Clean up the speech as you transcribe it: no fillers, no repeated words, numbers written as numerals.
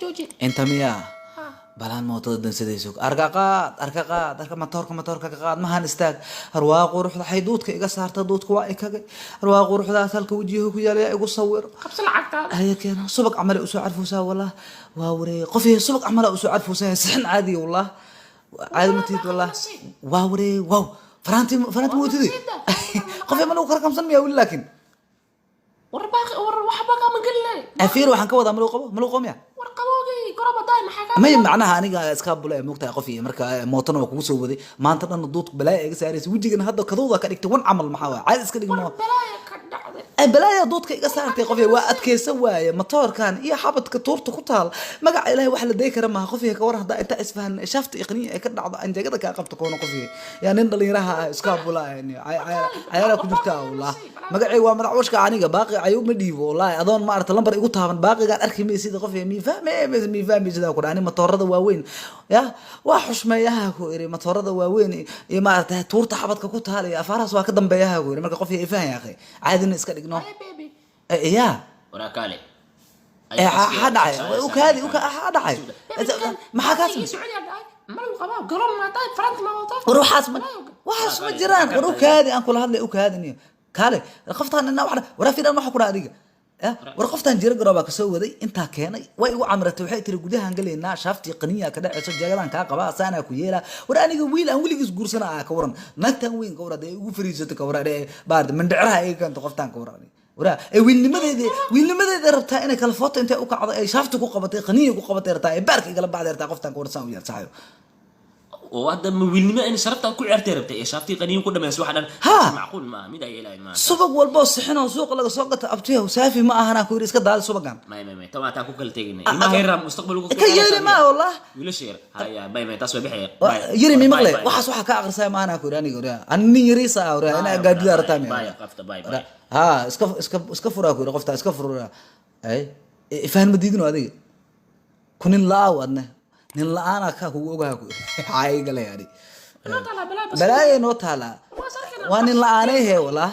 جوجي انت مياه ها balaan mootada dansadayso arka qaad arka matoorka ka qaad mahan istaag arwaa quruxda xayduudka iga saarta duudka waa ikaga arwaa quruxdaas halka wajiga ku yaala igu sawir قبص العقاد هي كان subag camal u soo carfuusaa wallah waa wareey qofii subag camal u soo carfuusaa sixin caadi wallah caadi ma tiid wallah waa wareey wow faranti mootidi qofii ma lagu karkamsan miyaa wili laakiin ورباقي وحباقي من قل لي afiir waxaan ka wadaa ma lagu qabo ورقبوقي قرابة دايما حاجة ما macnaha aniga iska bulay moogtahay qof iyo marka mootana waa kugu soo waday maanta dhan duudku balaa iga saaraysa wajigan hadda kadooda ka dhigtay wan camal maxaa waa caadi iska dhigmo بلايا كدعدي ay balaa duudka iga saartay qof waa adkeysan waaye matoorkan iyo xabadka tuurta ku taal magaca ilaahay wax la deey kara ma qof ka war hada inta isfahan shafta iqniin ay ka dhacdo anjagada ka qabto koona qof yaa nin dhalinyaraha iska bulay ayara ku jirta wallah magacay waa madaxwashka aniga baaqi ayu ma dhiibo wallahi adoon ma arta lambar igu taaban baaqigaan arki meesida qof mi fahmay sida ku dhaani matoorada waaweyn ya waa xushmeeyaha ku iri matoorada waaweyn iyo ma arta tuurta xabadka ku taal iyo afaaraas waa ka dambeeyaha ku iri marka qof ay fahmay akhay caadina iska dhigno يا بيبي ya وراكالي ha dhacay u kaadi ha dhacay maxaa kaas سعودي ما له قباب قرون ما طيب فرنسا ما طيب ruuxaas ma jiraan war u kaadi aan kula hadlay u kaadiniyo kale qoftaan inna waxa wara fiidan waxa ku dhaadiga war qoftaan jira garooba ka soo waday inta keenay way igu amratay waxay tiri gudahan galeena shaafti qaniya ka dhacayso jagadan ka qaba saana ku yeela war aniga wiil aan wiligiis guursana ka waran nagtan weyn ka warade ugu fariisatay ka warade baad mandhicraha ay kan qoftaan ka waran wara ay wiilnimadeeda rabtaa inay kala foto intay u kacdo ay shaafti ku qabatay qaniya ku qabatay rabtaa ay baarka igala bacday rabtaa qoftaan ka warsan u yar saxayo وهذا مولني ما أنا شربتها كل عرتي إيش شافتي قنين كل ما يسوي حدا ها. معقول ما مين أي لا ما subag walbo sixino suuq laga soo gato abtiyo saafi ma ahana ku iska daal subagan ما تما تاكل كل تيجي ما هي رام مستقبل ka yeeli ma wallah ولا شيء هاي ما تسوي بحير yiri mi maqlay waxaas waxa ka aqrisay ma ana ku aniga ora anni yirisa ora ina gaadida artami باي قفت باي ha iska fura ku qofta iska fura ay ifaan madidino adiga kunin laaw adna nin laana ka ku ogaa ku ay galay لا طلع بلا بس balaaye no taala ما صار كده waa nin laanay he wallah